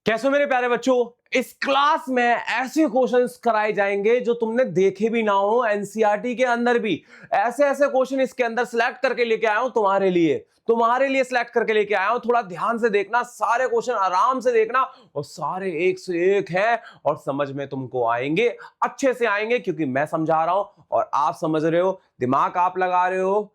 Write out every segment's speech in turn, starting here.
कैसे हो मेरे प्यारे बच्चों। इस क्लास में ऐसे क्वेश्चंस कराए जाएंगे जो तुमने देखे भी ना हो एनसीईआरटी के अंदर भी। ऐसे ऐसे क्वेश्चन इसके अंदर सिलेक्ट करके लेके आया हूं तुम्हारे लिए सिलेक्ट करके लेके आया हूं। थोड़ा ध्यान से देखना, सारे क्वेश्चन आराम से देखना और सारे एक से एक हैं और समझ में तुमको आएंगे, अच्छे से आएंगे क्योंकि मैं समझा रहा हूं और आप समझ रहे हो, दिमाग आप लगा रहे हो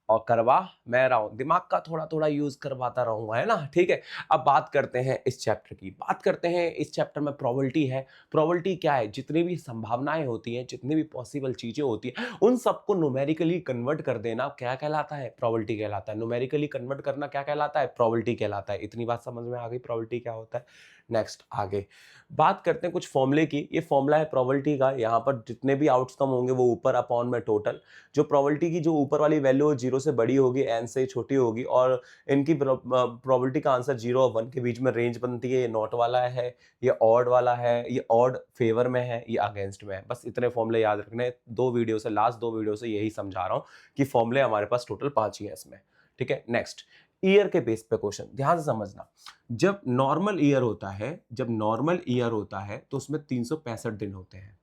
और करवा मैं रहा हूं। दिमाग का थोड़ा थोड़ा यूज करवाता रहूंगा, है ना। ठीक है, अब बात करते हैं इस चैप्टर की। बात करते हैं इस चैप्टर में प्रोबेबिलिटी है। प्रोबेबिलिटी क्या है? जितनी भी संभावनाएं होती हैं, जितनी भी पॉसिबल चीजें होती हैं, उन सबको न्यूमेरिकली कन्वर्ट कर देना क्या कहलाता है? प्रोबेबिलिटी कहलाता है। न्यूमेरिकली कन्वर्ट करना क्या कहलाता है? प्रोबेबिलिटी कहलाता है। इतनी बात समझ में आ गई प्रोबेबिलिटी क्या होता है। नेक्स्ट आगे बात करते हैं कुछ फॉर्मूले की। ये फॉर्मूला है प्रोबेबिलिटी का। यहाँ पर जितने भी आउटकम होंगे वो ऊपर अपॉन में टोटल, जो प्रोबेबिलिटी की जो ऊपर वाली वैल्यू जीरो से बड़ी होगी, एन से छोटी होगी, और इनकी प्रोबेबिलिटी का आंसर 0 और 1 के बीच में रेंज बनती है। ये नॉट वाला है, ये ऑड वाला है, ये ऑड फेवर में है, ये अगेंस्ट में है। बस इतने फॉर्मूले याद रखने। लास्ट दो वीडियो से यही समझा रहा हूँ कि फॉर्मूले हमारे पास टोटल 5 ही है इसमें। ठीक है, नेक्स्ट ईयर के बेस पे क्वेश्चन ध्यान से समझना। जब नॉर्मल ईयर होता है तो उसमें 365 दिन होते हैं।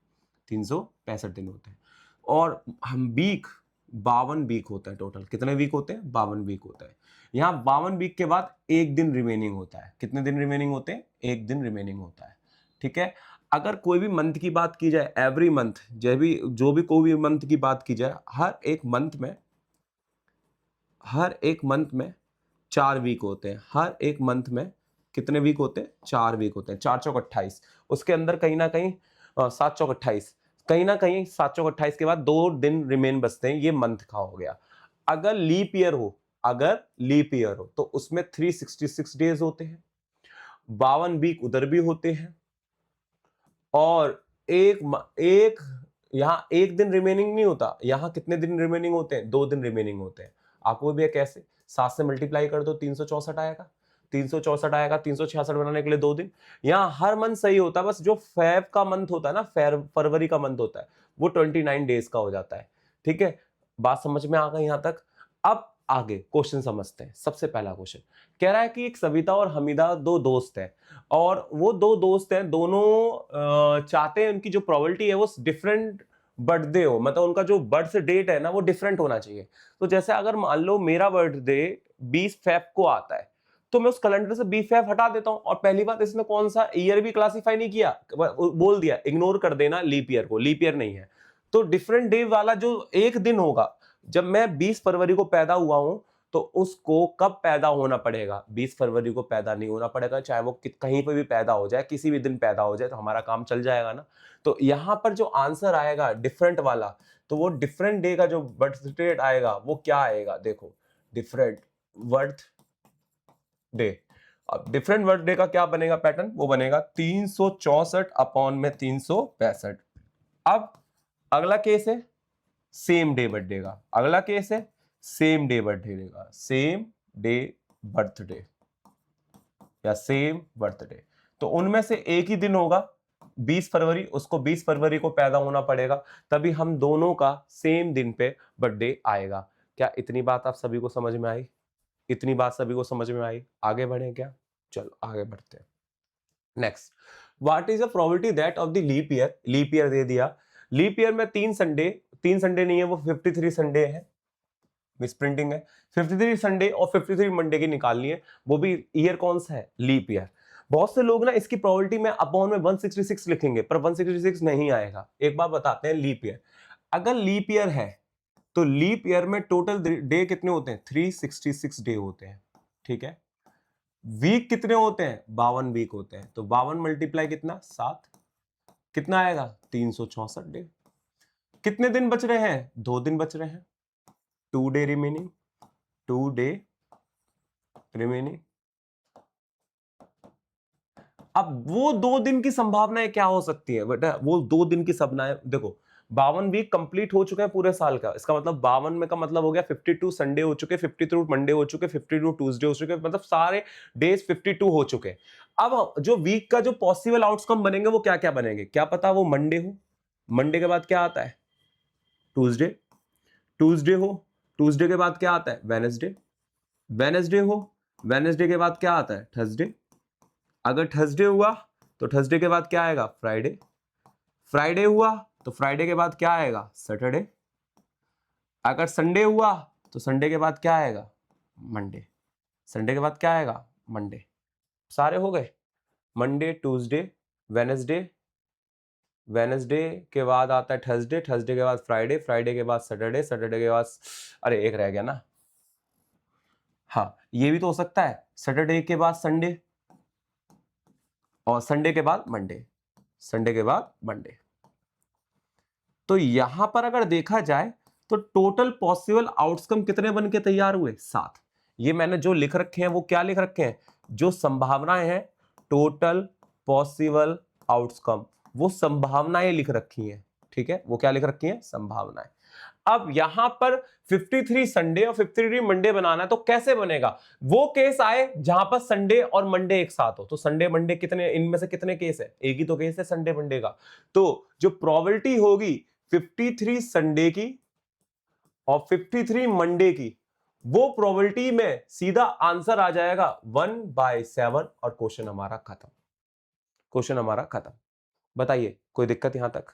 365 दिन होते हैं और हम वीक 52 वीक होता है। टोटल कितने वीक होते हैं? 52 वीक होता है। यहाँ 52 वीक के बाद एक दिन रिमेनिंग होता है। कितने दिन रिमेनिंग होते हैं? एक दिन रिमेनिंग होता है। ठीक है, अगर कोई भी मंथ की बात की जाए, एवरी मंथ, जो भी कोई भी मंथ की बात की जाए, हर एक मंथ में 4 वीक होते हैं। हर एक मंथ में कितने वीक होते हैं? 4 वीक होते हैं। 4 चौक 28, उसके अंदर कहीं ना कहीं 7 चौक 28, कहीं ना कहीं 7 चौक 28 के बाद 2 दिन रिमेन बचते हैं। ये मंथ का हो गया। अगर लीप ईयर हो तो उसमें 366 डेज होते हैं, 52 वीक उधर भी होते हैं और एक यहां एक दिन रिमेनिंग नहीं होता। यहां कितने दिन रिमेनिंग होते हैं? 2 दिन रिमेनिंग होते हैं। आपको भी कैसे? 7 से मल्टीप्लाई कर दो, 364 आएगा। 364 आएगा, 366 बनाने के लिए 2 दिन। यहां हर मंथ सही होता है, बस जो फेब का मंथ होता है ना, फरवरी का मंथ होता है, वो 29 डेज का हो जाता है। ठीक है, बात समझ में आ गई यहां तक। अब आगे क्वेश्चन समझते हैं। सबसे पहला क्वेश्चन कह रहा है कि एक सविता और हमीदा दो दोस्त हैं और वो दो दोस्त हैं, दोनों चाहते हैं उनकी जो प्रोबेबिलिटी है वो डिफरेंट बर्थडे हो, मतलब उनका जो बर्थ डेट है ना वो डिफरेंट होना चाहिए। तो जैसे अगर मान लो मेरा बर्थडे 20 फेब को आता है तो मैं उस कैलेंडर से 20 फेब हटा देता हूं। और पहली बात, इसने कौन सा ईयर भी क्लासिफाई नहीं किया, बोल दिया इग्नोर कर देना लीप ईयर को, लीप ईयर नहीं है। तो डिफरेंट डे वाला जो एक दिन होगा, जब मैं 20 फरवरी को पैदा हुआ हूं तो उसको कब पैदा होना पड़ेगा? 20 फरवरी को पैदा नहीं होना पड़ेगा, चाहे वो कहीं पर भी पैदा हो जाए, किसी भी दिन पैदा हो जाए तो हमारा काम चल जाएगा ना। तो यहां पर जो आंसर आएगा डिफरेंट वाला, तो वो डिफरेंट डे का जो बर्थ डेट आएगा वो क्या आएगा? देखो, डिफरेंट बर्थ डे। अब डिफरेंट बर्थ डे का क्या बनेगा पैटर्न? वो बनेगा 364 अपॉन में 365। अब अगला केस है सेम डे बर्थडे का। अगला केस है सेम डे बर्थडे का, सेम डे बर्थडे या सेम बर्थडे। तो उनमें से एक ही दिन होगा 20 फरवरी, उसको 20 फरवरी को पैदा होना पड़ेगा, तभी हम दोनों का सेम दिन पे बर्थडे आएगा। क्या इतनी बात आप सभी को समझ में आई? इतनी बात सभी को समझ में आई? आगे बढ़े क्या? चलो आगे बढ़ते हैं। Next, what is the probability that of the leap year? Leap year दे दिया। लीप ईयर में 3 संडे नहीं है, वो 53 संडे है। मिस प्रिंटिंग है। 53 संडे और 53 मंडे की निकालनी है, वो भी ईयर कौन सा है? Leap year. बहुत से लोग ना इसकी प्रोबेबिलिटी में अपॉन में 166 लिखेंगे, पर 166 नहीं आएगा। एक बार बताते हैं, लीप ईयर, अगर लीप ईयर है तो लीप ईयर में टोटल डे कितने होते हैं? 366 डे होते हैं। ठीक है, वीक कितने होते हैं? 52 वीक होते हैं। तो 52 मल्टीप्लाई कितना? 7, कितना आएगा? 364 डे। कितने दिन बच रहे हैं? 2 दिन बच रहे हैं। 2 डे रिमेनिंग, 2 डे रिमेनिंग। अब वो 2 दिन की संभावनाएं क्या हो सकती है बेटा? वो 2 दिन की संभावनाएं देखो, 52 वीक कंप्लीट हो चुके हैं पूरे साल का। इसका मतलब 52 में का मतलब हो गया 52 संडे हो चुके, 52 मंडे हो चुके, 52 ट्यूसडे हो चुके, मतलब सारे डेज 52 हो चुके। अब जो वीक का जो पॉसिबल आउटकम बनेंगे वो क्या क्या बनेंगे? क्या पता वो मंडे हो, मंडे के बाद क्या आता है? ट्यूसडे। ट्यूसडे हो, ट्यूसडे के बाद क्या आता है? वेडनेसडे। वेडनेसडे हो, वेडनेसडे के बाद क्या आता है? थर्सडे। अगर थर्सडे हुआ तो थर्सडे के बाद क्या आएगा? फ्राइडे। फ्राइडे हुआ तो फ्राइडे के बाद क्या आएगा? सैटरडे। अगर संडे हुआ तो संडे के बाद क्या आएगा? मंडे। संडे के बाद क्या आएगा? मंडे। सारे हो गए। मंडे, ट्यूसडे, वेडनेसडे, वेडनेसडे के बाद आता है थर्सडे, थर्सडे के बाद फ्राइडे, फ्राइडे के बाद सैटरडे, सैटरडे के बाद अरे एक रह गया ना, हाँ ये भी तो हो सकता है, सैटरडे के बाद संडे और संडे के बाद मंडे, संडे के बाद मंडे। तो यहां पर अगर देखा जाए तो टोटल पॉसिबल आउटकम कितने बन के तैयार हुए? 7। ये मैंने जो लिख रखे हैं वो क्या लिख रखे हैं? जो संभावनाएं हैं, टोटल पॉसिबल आउटकम, वो संभावनाएं लिख रखी हैं। ठीक है, वो क्या लिख रखी हैं? संभावनाएं। अब यहां पर 53 संडे और 53 मंडे बनाना है, तो कैसे बनेगा? वो केस आए जहां पर संडे और मंडे एक साथ हो। तो संडे मंडे कितने, इनमें से कितने केस है? एक ही तो केस है संडे मंडे का। तो जो प्रोबेबिलिटी होगी 53 संडे की और 53 मंडे की, वो प्रोबेबिलिटी में सीधा आंसर आ जाएगा 1/7 और क्वेश्चन हमारा खत्म। क्वेश्चन हमारा खत्म। बताइए कोई दिक्कत यहां तक?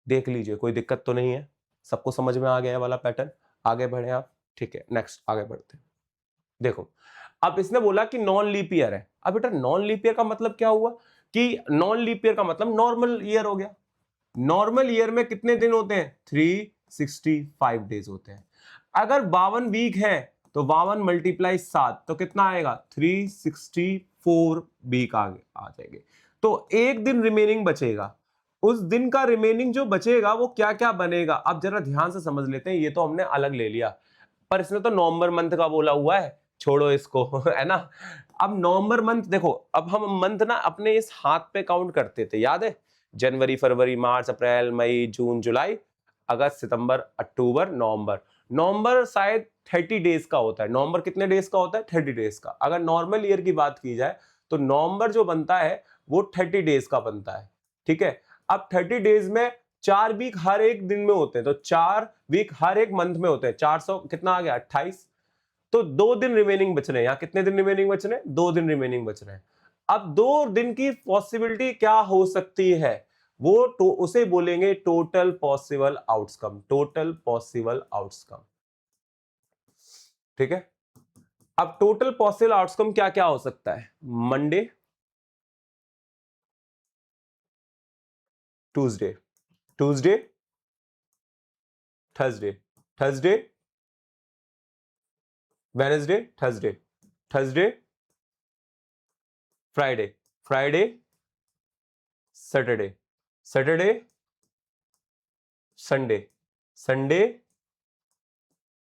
देख लीजिए कोई दिक्कत तो नहीं है, सबको समझ में आ गया है वाला पैटर्न। आगे बढ़े आप। ठीक है, नेक्स्ट आगे बढ़ते हैं। देखो अब इसने बोला कि नॉन लीप ईयर है। अब बेटा नॉन लीप ईयर का मतलब क्या हुआ? कि नॉन लीप ईयर का मतलब नॉर्मल ईयर हो गया। नॉर्मल ईयर में कितने दिन होते हैं? 365 डेज होते हैं। अगर 52 वीक है तो 52 मल्टीप्लाई 7 तो कितना आएगा? 364 वीक आगे आ जाएंगे। तो एक दिन रिमेनिंग बचेगा। उस दिन का रिमेनिंग जो बचेगा वो क्या क्या बनेगा? अब जरा ध्यान से समझ लेते हैं। ये तो हमने अलग ले लिया, पर इसने तो नवंबर मंथ का बोला हुआ है, छोड़ो इसको है ना। अब नवंबर मंथ देखो, अब हम मंथ ना अपने इस हाथ पे काउंट करते थे, याद है? जनवरी, फरवरी, मार्च, अप्रैल, मई, जून, जुलाई, अगस्त, सितंबर, अक्टूबर, नवंबर। नवंबर शायद 30 डेज का होता है। नवंबर कितने डेज का होता है? 30 डेज का। अगर नॉर्मल ईयर की बात की जाए तो नवंबर जो बनता है वो 30 डेज का बनता है। ठीक है, अब 30 डेज में 4 वीक हर एक दिन में होते हैं, तो 4 वीक हर एक मंथ में होते हैं। 400 कितना आ गया? 28। तो 2 दिन रिमेनिंग बच रहे हैं। यहां कितने दिन रिमेनिंग बच रहे हैं? 2 दिन रिमेनिंग बच रहे हैं। अब 2 दिन की पॉसिबिलिटी क्या हो सकती है? वो तो उसे बोलेंगे total possible outcome. Total possible outcome. ठीक है, अब टोटल पॉसिबल आउटकम क्या क्या हो सकता है? Monday, Tuesday, Tuesday, Thursday, Thursday, Wednesday, Thursday, Thursday, Friday, Friday, Saturday, Saturday, Sunday, Sunday,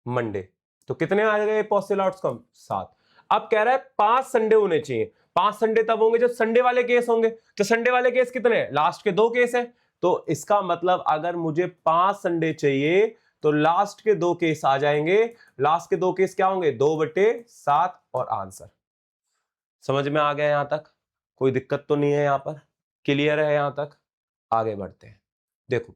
Monday. तो कितने आ गए पॉसिबल आउटकम? 7। अब कह रहा है 5 संडे होने चाहिए। 5 संडे तब होंगे जब संडे वाले केस होंगे। तो संडे वाले केस कितने हैं? लास्ट के 2 केस हैं। तो इसका मतलब अगर मुझे 5 संडे चाहिए तो लास्ट के 2 केस आ जाएंगे। लास्ट के 2 केस क्या होंगे? 2/7 और आंसर। समझ में आ गया यहां तक? कोई दिक्कत तो नहीं है यहां पर? क्लियर है यहां तक? आगे बढ़ते हैं। देखो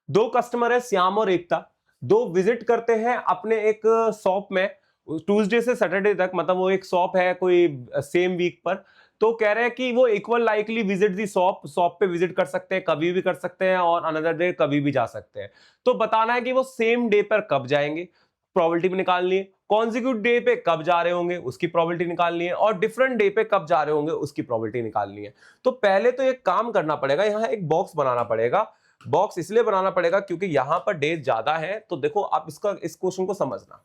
2 कस्टमर है, श्याम और एकता। 2 विजिट करते हैं अपने एक शॉप में ट्यूसडे से सैटरडे तक, मतलब वो एक शॉप है कोई सेम वीक पर। तो कह रहे हैं कि वो equal likely visit the shop. Shop पे विजिट कर सकते हैं, कभी भी कर सकते हैं, और अनदर डे कभी भी जा सकते हैं। तो बताना है कि वो सेम डे पर कब जाएंगे, प्रोबेबिलिटी भी निकालनी है। कॉन्जिक्यूटिव डे पे कब जा रहे होंगे उसकी प्रोबेबिलिटी निकालनी है, और डिफरेंट डे पे कब जा रहे होंगे उसकी प्रोबेबिलिटी निकालनी है। तो पहले तो एक काम करना पड़ेगा, यहां एक बॉक्स बनाना पड़ेगा। बॉक्स इसलिए बनाना पड़ेगा क्योंकि यहां पर डेज ज्यादा है। तो देखो आप इस क्वेश्चन को समझना।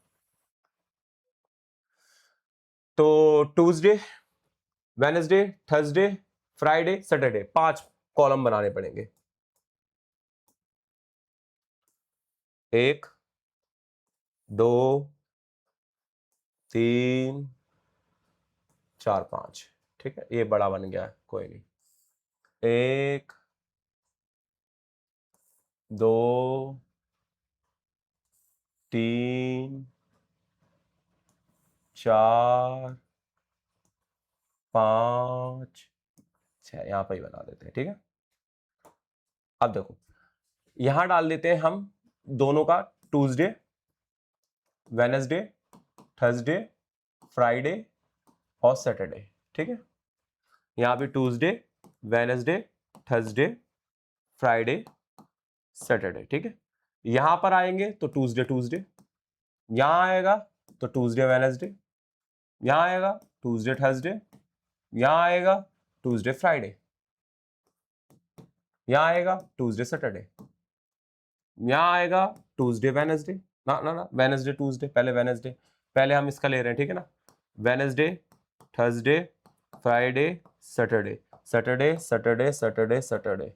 तो Tuesday, Wednesday, Thursday, Friday, Saturday, 5 column बनाने पड़ेंगे। 1, 2, 3, 4, 5। ठीक है, ये बड़ा बन गया है, कोई नहीं। 1, 2, 3, 4, 5, 6। यहां पर ही बना देते हैं। ठीक है, अब देखो यहां डाल देते हैं हम दोनों का, ट्यूसडे, वेडनेसडे, थर्सडे, फ्राइडे और सैटरडे। ठीक है, यहाँ पे Tuesday, Wednesday, Thursday, Friday, Saturday, ठीक है। यहां पर आएंगे तो ट्यूसडे ट्यूसडे, यहां आएगा तो ट्यूसडे वेडनेसडे, यहां आएगा ट्यूसडे थर्सडे, यहां आएगा ट्यूसडे फ्राइडे, यहां आएगा ट्यूसडे सैटरडे, यहां आएगा ट्यूसडे वेडनेसडे, ना ना ना वेडनेसडे ट्यूसडे, पहले वेडनेसडे, पहले हम इसका ले रहे हैं, ठीक है ना। Wednesday, Thursday, Friday, Saturday, Saturday Saturday Saturday Saturday,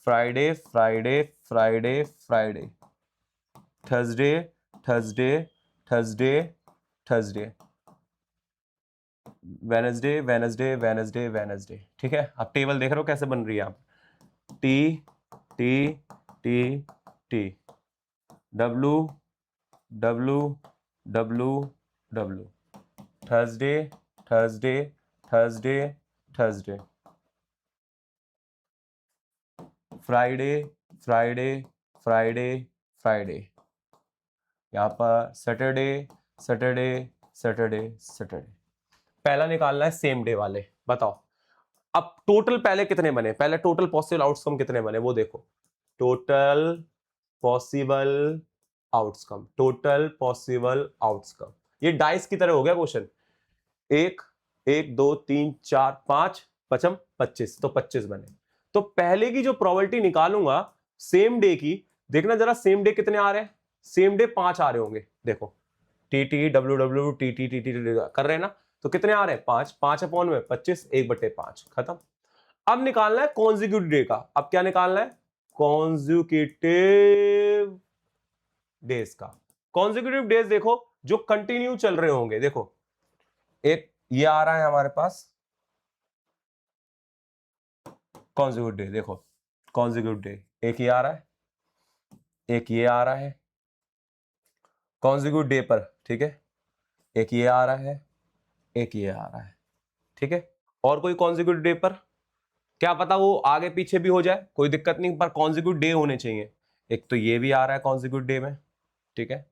Friday Friday Friday Friday, Thursday Thursday Thursday Thursday, Wednesday Wednesday Wednesday Wednesday, ठीक है। अब टेबल देख रहे हो कैसे बन रही है, आप T T T T, W W W W, Thursday Thursday Thursday Thursday, Friday Friday Friday Friday, यहाँ पर सैटरडे सैटरडे सैटरडे सैटरडे। पहला निकालना है सेम डे वाले, बताओ अब टोटल पहले कितने बने, पहले टोटल पॉसिबल आउटकम कितने बने वो देखो, total possible outcome, total possible outcome, ये डाइस की तरह हो गया क्वेश्चन। एक एक दो तीन चार पांच पचम 25, तो 25 बने। तो पहले की जो प्रोबेबिलिटी निकालूंगा सेम डे की, देखना जरा सेम डे कितने आ रहे हैं, सेम डे 5 आ रहे होंगे, देखो T T W W T T T T कर रहे हैं ना, तो कितने आ रहे हैं 5, 5 अपॉन में 25, 1/5, खत्म। अब निकालना है कॉन्जिक्यूटिव डे का, अब क्या निकालना है, कॉन्जिक्यूटिव डेज का। कॉन्जिक्यूटिव डेज देखो जो कंटिन्यू चल रहे होंगे, देखो एक ये आ रहा है हमारे पास कॉन्जिक्यूटिव डे, देखो कॉन्जिक्यूटिव डे एक ये आ रहा है, एक ये आ रहा है कॉन्जिक्यूटिव डे पर, ठीक है, एक ये आ रहा है, एक ये आ रहा है, ठीक है। और कोई कॉन्जिक्यूटिव डे पर, क्या पता वो आगे पीछे भी हो जाए, कोई दिक्कत नहीं, पर कॉन्जिक्यूटिव डे होने चाहिए। एक तो ये भी आ रहा है कॉन्जिक्यूटिव डे में, ठीक है,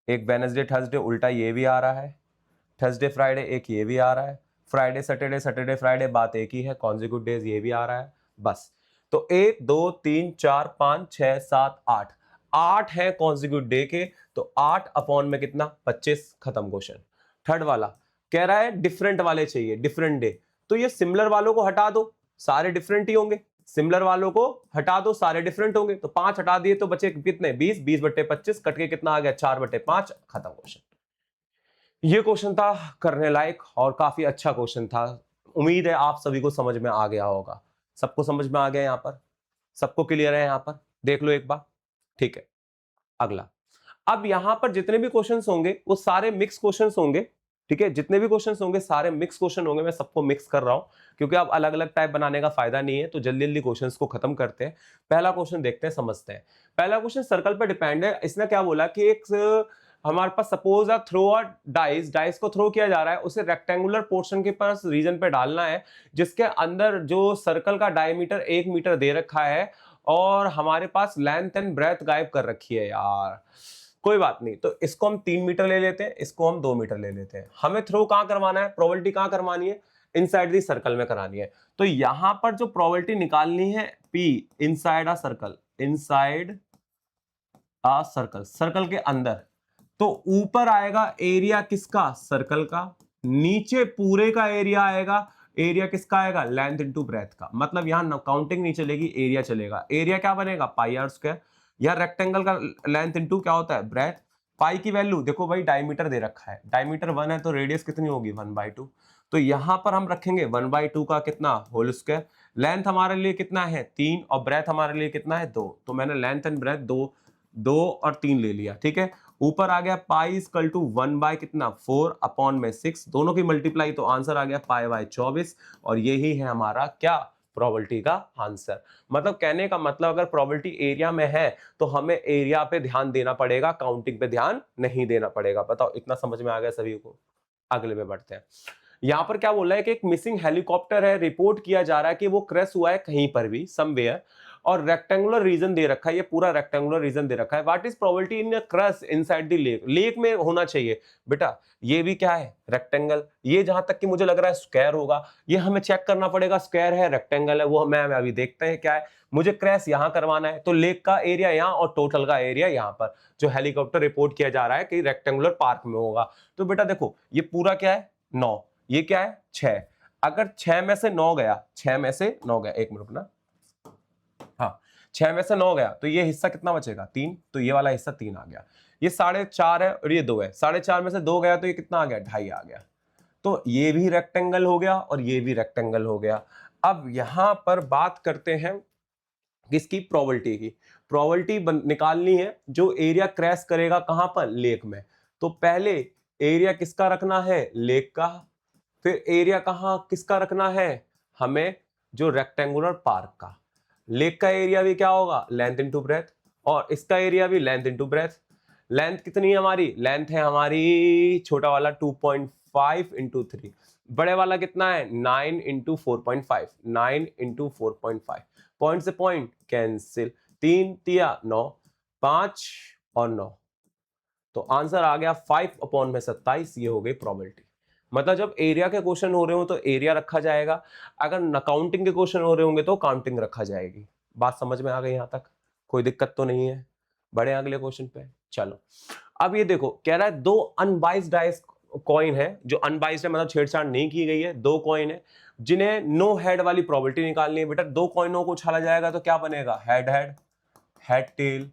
एक वेडनेसडे थर्सडे उल्टा ये भी आ रहा है, थर्सडे फ्राइडे एक ये भी आ रहा है, फ्राइडे सैटरडे सैटरडे फ्राइडे बात एक ही है, कॉन्जिक्यूटिव डेज ये भी आ रहा है, बस। तो 1 2 3 4 5 6 7 8, 8 है कॉन्जिक्यूटिव डे के, तो 8 अपॉन में कितना 25, खत्म क्वेश्चन। थर्ड वाला कह रहा है डिफरेंट वाले चाहिए, डिफरेंट डे, तो ये सिमिलर वालों को हटा दो, सारे डिफरेंट ही होंगे, सिमिलर वालों को हटा दो सारे डिफरेंट होंगे, तो 5 हटा दिए तो बचे कितने 20, 20/25 कट के कितना आ गया 4/5, खत्म क्वेश्चन। ये क्वेश्चन था करने लायक और काफी अच्छा क्वेश्चन था, उम्मीद है आप सभी को समझ में आ गया होगा, सबको समझ में आ गया, यहाँ पर सबको क्लियर है, यहाँ पर देख लो एक बार, ठीक है। अगला, अब यहां पर जितने भी क्वेश्चंस होंगे वो सारे मिक्स क्वेश्चंस होंगे, ठीक है, जितने भी क्वेश्चंस होंगे सारे मिक्स क्वेश्चन होंगे, मैं सबको मिक्स कर रहा हूं क्योंकि अब अलग अलग टाइप बनाने का फायदा नहीं है, तो जल्दी जल्दी क्वेश्चंस को खत्म करते हैं। पहला क्वेश्चन देखते हैं, समझते हैं। पहला क्वेश्चन सर्कल पर डिपेंड है, इसने क्या बोला कि एक हमारे पास suppose throw a dice, dice को थ्रो किया जा रहा है, उसे रेक्टेंगुलर पोर्शन के पास रीजन पे डालना है जिसके अंदर जो सर्कल का डायमीटर 1 मीटर दे रखा है और हमारे पास लेंथ एंड ब्रेथ गायब कर रखी है यार, कोई बात नहीं, तो इसको हम 3 मीटर ले लेते हैं, इसको हम 2 मीटर ले लेते हैं। हमें थ्रो कहां करवाना है, प्रोबेबिलिटी कहां करवानी है, इनसाइड दी सर्कल में करानी है। तो यहां पर जो प्रोबेबिलिटी निकालनी है P inside a circle, inside a circle, circle के अंदर, तो ऊपर आएगा एरिया किसका, सर्कल का, नीचे पूरे का एरिया आएगा, एरिया किसका आएगा, लेंथ इनटू ब्रेथ का, मतलब यहां काउंटिंग नहीं चलेगी, एरिया चलेगा। एरिया क्या बनेगा, पाई आर स्क्वायर, या रेक्टेंगल का लेंथ इनटू क्या होता है, ब्रेथ। पाई की वैल्यू देखो भाई, डायमीटर दे रखा है, डायमीटर 1 है तो रेडियस कितनी होगी 1/2, तो यहां पर हम रखेंगे 1/2 का कितना होल स्क्वायर। लेंथ हमारे लिए कितना है 3 और ब्रेथ हमारे लिए कितना है 2, तो मैंने लेंथ एंड ब्रेथ 2 और 3 ले लिया, ठीक है। ऊपर आ गया पाई इक्वल टू 1 बाय कितना 4 अपॉन में 6, दोनों की मल्टीप्लाई, तो आंसर आ गया पाई बाय 24, और यही है हमारा क्या, प्रोबेबिलिटी का आंसर। मतलब कहने का मतलब अगर प्रोबेबिलिटी एरिया में है तो हमें एरिया पे ध्यान देना पड़ेगा, काउंटिंग पे ध्यान नहीं देना पड़ेगा। बताओ इतना समझ में आ गया सभी को, अगले में बढ़ते हैं। यहां पर क्या बोल रहा है कि एक मिसिंग हेलीकॉप्टर है, रिपोर्ट किया जा रहा है कि वो क्रैश हुआ है कहीं पर भी समवेयर, और रेक्टेंगुलर रीजन दे रखा है, ये पूरा रेक्टेंगुलर रीजन दे रखा है। What is probability in crust inside the lake, lake में होना चाहिए बेटा, ये भी क्या है रेक्टेंगल, ये जहां तक कि मुझे लग रहा है स्क्वायर होगा, ये हमें चेक करना पड़ेगा स्क्वायर है रेक्टेंगल है, वो मैं अभी देखते हैं क्या है। मुझे क्रैश यहां करवाना है, तो लेक का एरिया यहां और टोटल का एरिया यहां पर, जो हेलीकॉप्टर रिपोर्ट किया जा रहा है कि रेक्टेंगुलर पार्क में होगा। तो बेटा देखो ये पूरा क्या है 9, ये क्या है 6, अगर 6 में से 9 गया, 6 में से 9 गया, एक मिनट ना, हाँ 6 में से 9 गया तो ये हिस्सा कितना बचेगा 3, तो ये वाला हिस्सा 3 आ गया, ये 4.5 है और ये 2 है, 4.5 में से 2 गया तो ये कितना आ गया 2.5 आ गया, तो ये भी रेक्टेंगल हो गया और ये भी रेक्टेंगल हो गया। अब यहां पर बात करते हैं किसकी, प्रोबेबिलिटी की। प्रोबेबिलिटी निकालनी है जो एरिया क्रैश करेगा कहां पर, लेक में। तो पहले एरिया किसका रखना है, लेक का, फिर एरिया कहां किसका रखना है, हमें जो रेक्टेंगुलर पार्क का। लेक का एरिया भी क्या होगा, लेंथ इनटू ब्रेथ, और इसका एरिया भी लेंथ इनटू ब्रेथ। लेंथ कितनी है हमारी, लेंथ है हमारी छोटा वाला 2.5 इंटू 3, बड़े वाला कितना है 9 इंटू 4.5, 9 इंटू 4.5, पॉइंट से पॉइंट कैंसिल, 3 तिया 9, 5 और 9, तो आंसर आ गया 5/27, ये हो गई प्रोबेबिलिटी। मतलब जब एरिया के क्वेश्चन हो रहे हो तो एरिया रखा जाएगा, अगर काउंटिंग के क्वेश्चन हो रहे होंगे तो काउंटिंग रखा जाएगी। बात समझ में आ गई यहां तक, कोई दिक्कत तो नहीं है, बढ़े अगले क्वेश्चन पे। चलो अब ये देखो कह रहा है दो अनबाइस्ड डाइस कॉइन है, जो अनबाइस्ड है मतलब छेड़छाड़ नहीं की गई है, दो कॉइन है जिन्हें नो हेड वाली प्रोबेबिलिटी निकालनी है। बेटा दो कॉइनों को उछाला जाएगा तो क्या बनेगा, head head, head tail,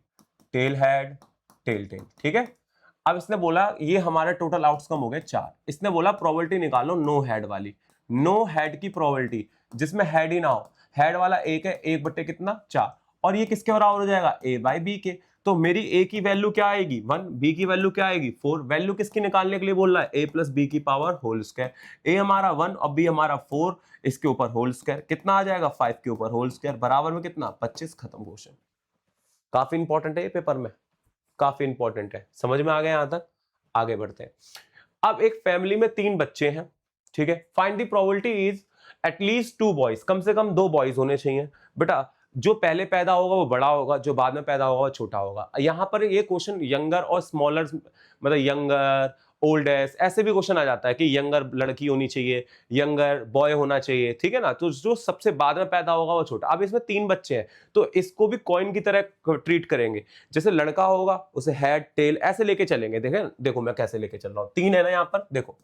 tail head, tail tail, ठीक है। अब इसने बोला ये हमारे टोटल आउटकम हो गए 4, इसने बोला प्रोबेबिलिटी निकालो नो हेड वाली, नो हेड की प्रोबेबिलिटी जिसमें हेड ही ना हो, हेड वाला एक है, 1 बटे कितना 4, और ये किसके बराबर हो जाएगा a बाई बी के। तो मेरी a की वैल्यू क्या आएगी 1, b की वैल्यू क्या आएगी 4, वैल्यू किसकी निकालने के लिए बोल रहा है a प्लस बी की पावर होल स्क्वायर, a हमारा 1 और b हमारा 4, इसके ऊपर होल स्क्वायर कितना आ जाएगा 5 के ऊपर होल स्क्वायर बराबर में कितना 25, खत्म क्वेश्चन। काफी इंपॉर्टेंट है ये पेपर में, काफी इंपॉर्टेंट है, समझ में आ गया यहां तक, आगे बढ़ते हैं। अब एक फैमिली में 3 बच्चे हैं, ठीक है, find the probability is at least 2 boys, कम से कम 2 बॉयज होने चाहिए। बेटा जो पहले पैदा होगा वो बड़ा होगा, जो बाद में पैदा होगा वो छोटा होगा। यहां पर ये क्वेश्चन यंगर और स्मॉलर मतलब यंगर ओल्डेस्ट ऐसे भी क्वेश्चन आ जाता है कि यंगर लड़की होनी चाहिए, यंगर बॉय होना चाहिए, ठीक है ना, तो जो सबसे बाद में पैदा होगा वो छोटा। अब इसमें 3 बच्चे हैं तो इसको भी कॉइन की तरह ट्रीट करेंगे, जैसे लड़का होगा उसे हेड टेल ऐसे लेके चलेंगे। देखें देखो मैं कैसे लेके चल रहा हूं, 3 है ना यहाँ पर, देखो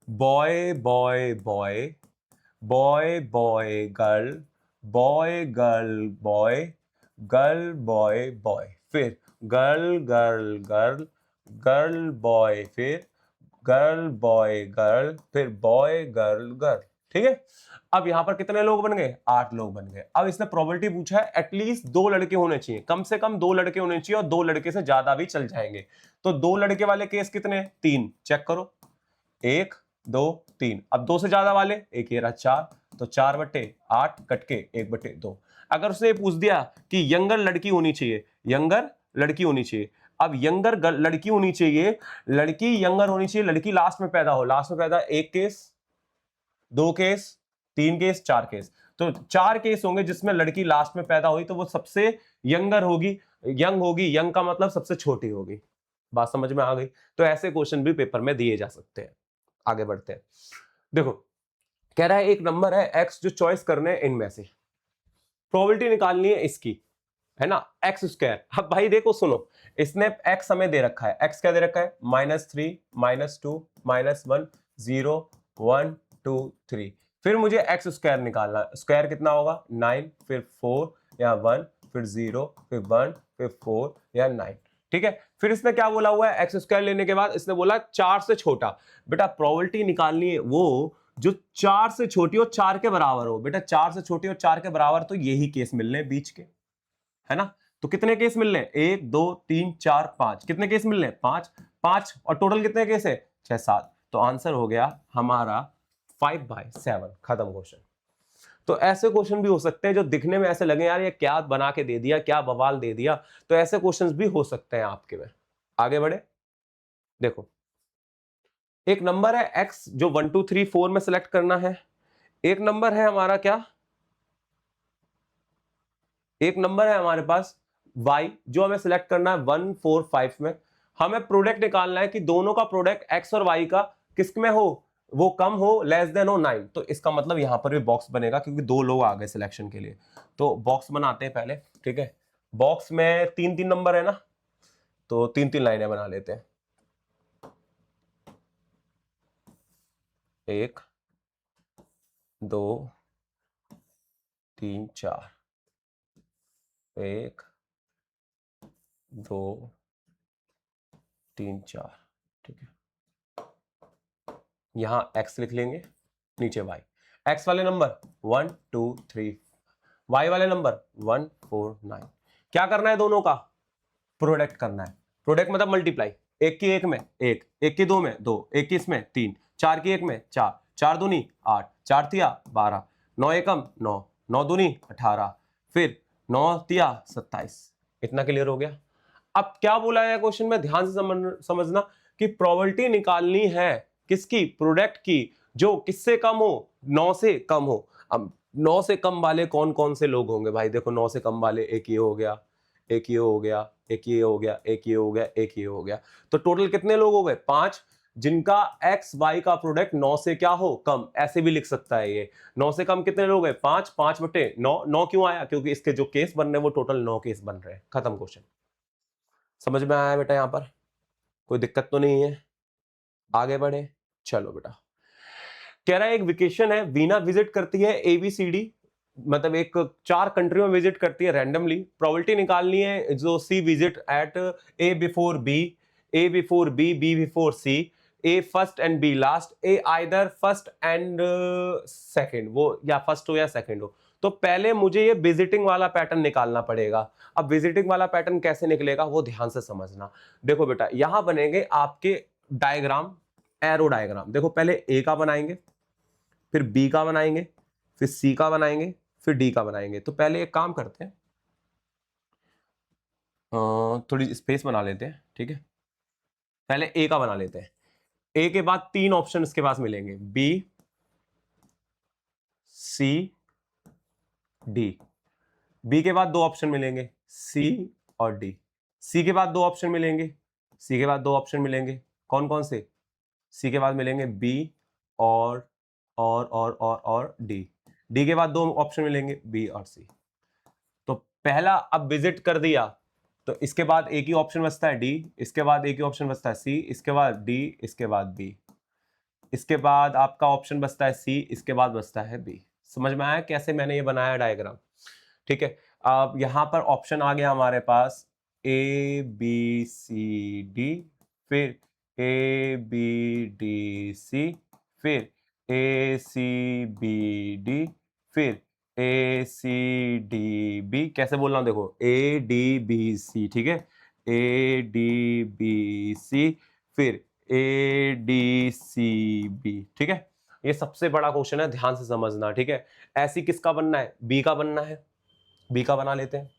boy boy boy, boy boy girl, boy girl boy, girl boy boy, फिर girl girl girl, girl boy, फिर गर्ल बॉय गर्ल, फिर बॉय गर्ल गर्ल, ठीक है। अब यहां पर कितने लोग बन गए 8 लोग बन गए। अब इसने प्रोबेबिलिटी पूछा है एटलीस्ट 2 लड़के होने चाहिए, कम से कम 2 लड़के होने चाहिए और 2 लड़के से ज्यादा भी चल जाएंगे। तो 2 लड़के वाले केस कितने 3, चेक करो 1 2 3, अब 2 से ज्यादा वाले एक ये रहा 4, तो 4/8 कट के 1/2। अगर उसने पूछ दिया कि यंगर लड़की होनी चाहिए, यंगर लड़की होनी चाहिए, अब यंगर लड़की होनी चाहिए, लड़की यंगर होनी चाहिए, लड़की लास्ट में पैदा हो, लास्ट में पैदा 1 केस 2 केस 3 केस 4 केस, तो 4 केस होंगे जिसमें लड़की लास्ट में पैदा हुई, तो वो सबसे यंगर होगी, यंग होगी, यंग का मतलब सबसे छोटी होगी। बात समझ में आ गई। तो ऐसे क्वेश्चन भी पेपर में दिए जा सकते हैं। आगे बढ़ते हैं, देखो कह रहा है एक नंबर है x जो चॉइस करने हैं इनमें से, प्रोबेबिलिटी निकालनी है इसकी, है ना, एक्स स्क्वायर। अब भाई देखो सुनो, इसने x हमें दे रखा है, x क्या दे रखा है -3 -2 -1 0 1 2 3, फिर मुझे x स्क्वायर निकालना, स्क्वायर कितना होगा 9, फिर 4 या 1, फिर 0, फिर 1, फिर 4 या 9, ठीक है। फिर इसने क्या बोला हुआ है एक्स स्क्वायर लेने के बाद इसने बोला 4 से छोटा। बेटा प्रोबेबिलिटी निकालनी है वो जो 4 से छोटी और 4 के बराबर हो। बेटा 4 से छोटी और 4 के बराबर तो यही केस मिल रहे बीच के, है ना। तो कितने केस मिल रहे 1 2 3 4 5, कितने केस मिल रहे 5 5, और टोटल कितने केस है 6 7, तो आंसर हो गया हमारा 5/7, खत्म क्वेश्चन। तो ऐसे क्वेश्चन भी हो सकते हैं जो दिखने में ऐसे लगे यार ये क्या बना के दे दिया, क्या बवाल दे दिया, तो ऐसे क्वेश्चंस भी हो सकते हैं आपके में। आगे बढ़े, देखो एक नंबर है x जो 1 2 3 4 में सिलेक्ट करना है, एक नंबर है हमारा क्या, एक नंबर है हमारे पास y जो हमें सिलेक्ट करना है 1 4 5 में। हमें प्रोडक्ट निकालना है कि दोनों का प्रोडक्ट x और y का किस में हो, वो कम हो, लेस देन हो 9। तो इसका मतलब यहां पर भी बॉक्स बनेगा क्योंकि दो लोग आ गए सिलेक्शन के लिए। तो बॉक्स बनाते हैं पहले, ठीक है। बॉक्स में 3 3 नंबर है ना, तो 3 3 लाइनें बना लेते हैं। 1 2 3 4, 1 2 3 4, ठीक है। यहां x लिख लेंगे, नीचे y। x वाले नंबर 1 2 3, y वाले नंबर 1 4 9। क्या करना है, दोनों का प्रोडक्ट करना है। प्रोडक्ट मतलब मल्टीप्लाई, एक की एक में एक, एक की दो में दो, एक की इसमें तीन, चार की एक में चार, चार दूनी 8, चार तिया 12, 9 एकम 9, 9 दूनी 18, फिर 9 तिया 27। इतना क्लियर हो गया। अब क्या बोला है क्वेश्चन में, ध्यान से समझना कि प्रोबेबिलिटी निकालनी है किसकी, प्रोडक्ट की, जो किससे कम हो, 9 से कम हो। अब 9 से कम वाले कौन कौन से लोग होंगे भाई, देखो 9 से कम वाले एक ये हो गया, एक ये हो गया, एक ये हो गया, एक ये हो गया, एक ये हो गया। तो टोटल कितने लोग हो गए, 5, जिनका एक्स वाई का प्रोडक्ट 9 से क्या हो, कम। ऐसे भी लिख सकता है ये, 9 से कम कितने लोग हैं, 5, 5 बटे 9। 9 क्यों आया, क्योंकि इसके जो केस बन रहे हैं वो टोटल 9 केस बन रहे हैं। खत्म क्वेश्चन। समझ में आया बेटा, यहां पर कोई दिक्कत तो नहीं है, आगे बढ़े। चलो बेटा, कह रहा है एक वेकेशन है, वीना विजिट करती है एबीसीडी, मतलब एक 4 कंट्री में विजिट करती है रैंडमली। प्रोबेबिलिटी निकालनी है जो C visit at A before B, A before B, B before C, A first and B last, A either first and second, वो या फर्स्ट हो या सेकंड हो। तो पहले मुझे ये विजिटिंग वाला पैटर्न निकालना पड़ेगा। अब विजिटिंग वाला पैटर्न कैसे निकलेगा वो ध्यान से समझना। देखो बेटा, यहां बनेंगे आपके डायग्राम, एरो डायग्राम। देखो पहले ए का बनाएंगे, फिर बी का बनाएंगे, फिर सी का बनाएंगे, फिर डी का बनाएंगे। तो पहले एक काम करते हैं, थोड़ी स्पेस बना लेते हैं, ठीक है। पहले ए का बना लेते हैं। ए के बाद 3 ऑप्शन इसके पास मिलेंगे, बी सी डी। बी के बाद 2 ऑप्शन मिलेंगे, सी और डी। सी के बाद 2 ऑप्शन मिलेंगे, सी के बाद 2 ऑप्शन मिलेंगे, कौन कौन से, सी के बाद मिलेंगे बी और डी। डी के बाद 2 ऑप्शन मिलेंगे, बी और सी। तो पहला अब विजिट कर दिया, तो इसके बाद एक ही ऑप्शन बचता है डी, इसके बाद एक ही ऑप्शन बचता है सी, इसके बाद डी, इसके बाद बी, इसके बाद आपका ऑप्शन बचता है सी, इसके बाद बचता है बी। समझ में आया कैसे मैंने ये बनाया डायग्राम, ठीक है। अब यहां पर ऑप्शन आ गया हमारे पास ए बी सी डी, फिर ए बी डी सी, फिर ए सी बी डी, फिर ए सी डी बी। कैसे बोल रहा हूं देखो, ए डी बी सी, ठीक है, ए डी बी सी, फिर ए डी सी बी, ठीक है। ये सबसे बड़ा क्वेश्चन है, ध्यान से समझना, ठीक है। ऐसी किसका बनना है, बी का बनना है, बी का बना लेते हैं,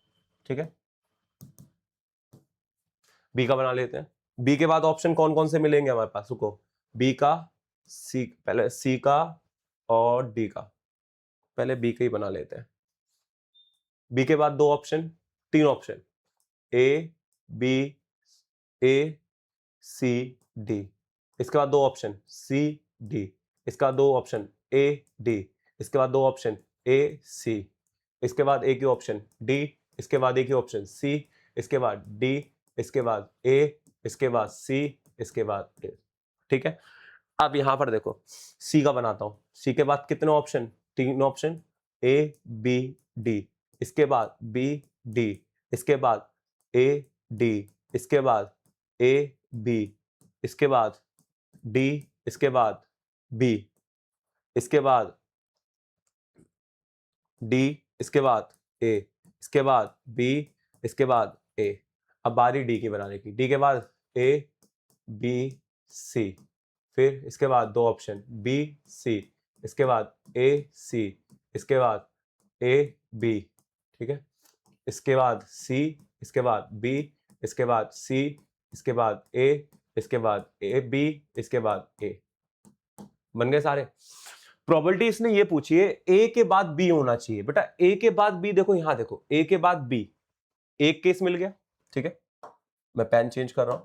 ठीक है। बी का बना लेते हैं। बी के बाद ऑप्शन कौन कौन से मिलेंगे हमारे पास, रुको, बी का, सी, पहले सी का और डी का, पहले बी का ही बना लेते हैं। बी के बाद 2 option, 3 option, A B, A C D. इसके बाद 2 ऑप्शन सी डी, इसके बाद 2 ऑप्शन ए डी, इसके बाद 2 ऑप्शन ए सी, इसके बाद एक ही ऑप्शन डी, इसके बाद एक ही ऑप्शन सी, इसके बाद डी, इसके बाद ए, इसके बाद सी, इसके बाद ए, ठीक है। अब यहां पर देखो सी का बनाता हूं। सी के बाद कितने option, 3 option, A B D, इसके बाद बी डी, इसके बाद ए डी, इसके बाद ए बी, इसके बाद डी, इसके बाद बी, इसके बाद डी, इसके बाद ए, इसके बाद बी, इसके बाद ए। अब बारी डी की बनाने की। डी के बाद ए बी सी, फिर इसके बाद 2 ऑप्शन बी सी, इसके बाद ए सी, इसके बाद ए बी, ठीक है, इसके बाद सी, इसके बाद बी, इसके बाद सी, इसके बाद ए, इसके बाद ए बी, इसके बाद ए। बन गए सारे। प्रोबेबिलिटी इसने ये पूछी है ए के बाद बी होना चाहिए। बेटा ए के बाद बी, देखो यहां देखो, ए के बाद बी, एक केस मिल गया, ठीक है, मैं पेन चेंज कर रहा हूं।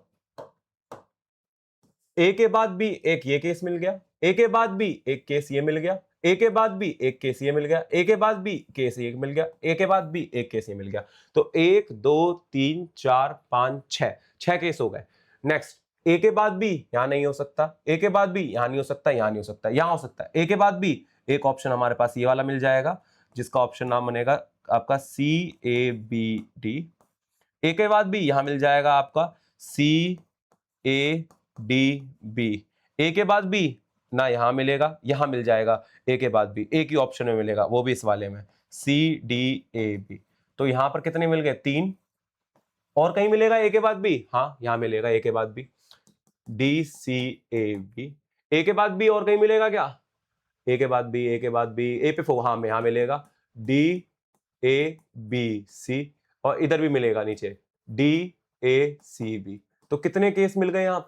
ए के बाद बी एक ये केस मिल गया, ए के बाद बी एक केस ये मिल गया, ए के बाद बी एक केस ये मिल गया, ए के बाद बी केस ये मिल गया, ए के बाद बी एक केस ये मिल गया। तो 1 2 3 4 5 6, 6 केस हो गए। नेक्स्ट, ए के बाद बी यहां नहीं हो सकता, ए के बाद बी यहां नहीं हो सकता, यहां नहीं हो सकता, यहां हो सकता है। ए के बाद बी, एक ऑप्शन हमारे पास ये वाला मिल जाएगा, जिसका ऑप्शन नाम बनेगा आपका सी ए बी डी। ए के बाद बी यहां मिल जाएगा आपका सी ए डी बी। ए के बाद बी ना यहां मिलेगा, यहां मिल जाएगा ए के बाद बी, एक ही ऑप्शन में मिलेगा, वो भी इस वाले में सी डी ए बी। तो यहां पर कितने मिल गए? 3। और कहीं मिलेगा ए के बाद बी? हाँ, यहां मिलेगा ए के बाद B, D C A B. A के बाद बी और कहीं मिलेगा क्या? ए के बाद बी, ए के बाद बी, ए पे हाँ में यहां मिलेगा डी ए बी सी, और इधर भी मिलेगा नीचे डी ए सी बी। तो कितने केस मिल गए यहां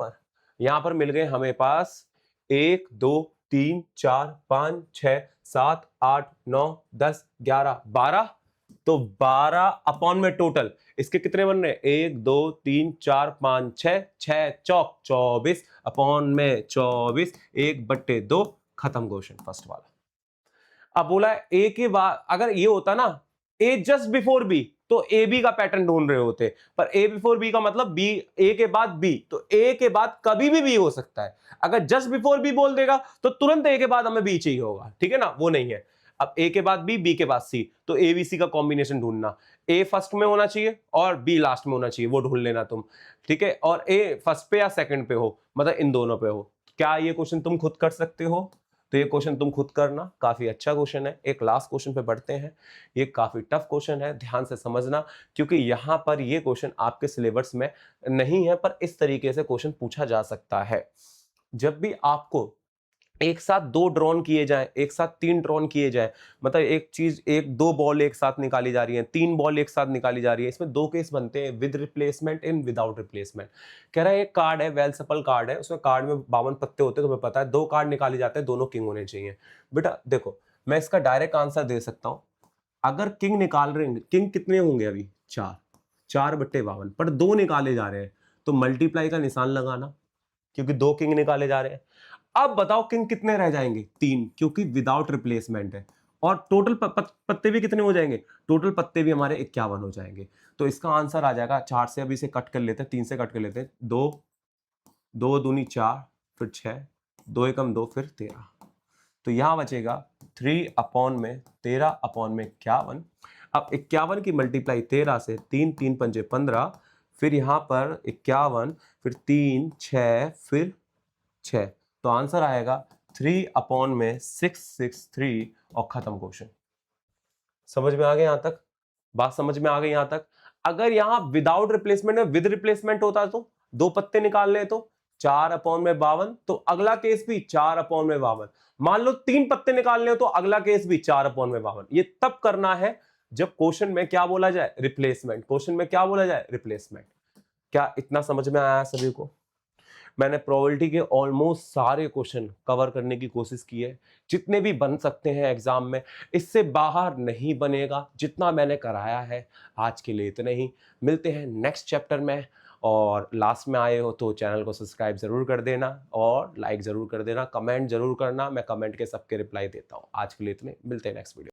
पर मिल गए हमें पास 1 2 3 4 5 6 7 8 9 10 11 12। तो 12 अपॉन में टोटल इसके कितने बन रहे? 1 2 3 4 5 6, 6 चौक 24 अपॉन में 24, 1/2, खत्म क्वेश्चन फर्स्ट वाला। अब बोला ए के बाद, अगर ये होता ना ए जस्ट बिफोर बी, तो ए बी का पैटर्न ढूंढ रहे होते, पर ए बिफोर बी का मतलब बी, ए के बाद बी, तो ए के बाद कभी भी बी हो सकता है। अगर जस्ट बिफोर बी बोल देगा तो तुरंत ए के बाद हमें बी चाहिए होगा, ठीक है ना, वो नहीं है। अब ए के बाद बी के बाद सी, तो ए बी सी का कॉम्बिनेशन ढूंढना, ए फर्स्ट में होना चाहिए और बी लास्ट में होना चाहिए, वो ढूंढ लेना तुम, ठीक है। और ए फर्स्ट पे या सेकंड पे हो, मतलब इन दोनों पे हो। क्या ये क्वेश्चन तुम खुद कर सकते हो? तो ये क्वेश्चन तुम खुद करना, काफी अच्छा क्वेश्चन है। एक लास्ट क्वेश्चन पे बढ़ते हैं, ये काफी टफ क्वेश्चन है, ध्यान से समझना, क्योंकि यहां पर ये क्वेश्चन आपके सिलेबस में नहीं है, पर इस तरीके से क्वेश्चन पूछा जा सकता है। जब भी आपको एक साथ 2 ड्रॉन किए जाए, एक साथ 3 ड्रॉन किए जाए, मतलब एक चीज, 2 बॉल एक साथ निकाली जा रही है, 3 बॉल एक साथ निकाली जा रही है, इसमें 2 केस बनते हैं, with replacement and without replacement. कह रहा है एक कार्ड है, वेल सफल कार्ड है, उसमें कार्ड में 52 पत्ते होते हैं, तुम्हें पता है, 2 कार्ड निकाले जाते हैं, दोनों किंग होने चाहिए। बेटा देखो, मैं इसका डायरेक्ट आंसर दे सकता हूं, अगर किंग निकाल रहे हैं, किंग कितने होंगे अभी? 4, 4/52, पर 2 निकाले जा रहे हैं, तो मल्टीप्लाई का निशान लगाना, क्योंकि 2 किंग निकाले जा रहे हैं। अब बताओ किंग कितने रह जाएंगे? 3, क्योंकि विदाउट रिप्लेसमेंट है। और टोटल पत्ते भी कितने हो जाएंगे? टोटल पत्ते भी हमारे 51 हो जाएंगे। तो इसका आंसर आ जाएगा 4 से, अभी इसे कट कर लेते हैं, 3 से कट कर लेते हैं, 2 2 दूनी 4, फिर 6, 2 एकम 2, फिर 13। तो यहां बचेगा 3/13/51। अब 51 की मल्टीप्लाई 13 से, 3 3 पंजे 15, फिर यहां पर 51, फिर 3 6, फिर 6, तो आंसर आएगा 3/663 और खत्म क्वेश्चन। समझ में आ गया यहां तक? बात समझ में आ गई यहां तक? अगर यहां विदाउट रिप्लेसमेंट में विद रिप्लेसमेंट होता तो 2 पत्ते निकालने, तो 4/52, तो अगला केस भी 4/52। मान लो 3 पत्ते निकालने हो, तो अगला केस भी 4/52। ये तब करना है जब क्वेश्चन में क्या बोला जाए? रिप्लेसमेंट। क्वेश्चन में क्या बोला जाए? रिप्लेसमेंट। क्या इतना समझ में आया सभी को? मैंने प्रोबेबिलिटी के ऑलमोस्ट सारे क्वेश्चन कवर करने की कोशिश की है, जितने भी बन सकते हैं एग्जाम में, इससे बाहर नहीं बनेगा जितना मैंने कराया है। आज के लिए इतने ही, मिलते हैं नेक्स्ट चैप्टर में। और लास्ट में आए हो तो चैनल को सब्सक्राइब जरूर कर देना और लाइक जरूर कर देना, कमेंट जरूर करना, मैं कमेंट के सबके रिप्लाई देता हूँ। आज के लिए इतने, मिलते हैं नेक्स्ट वीडियो।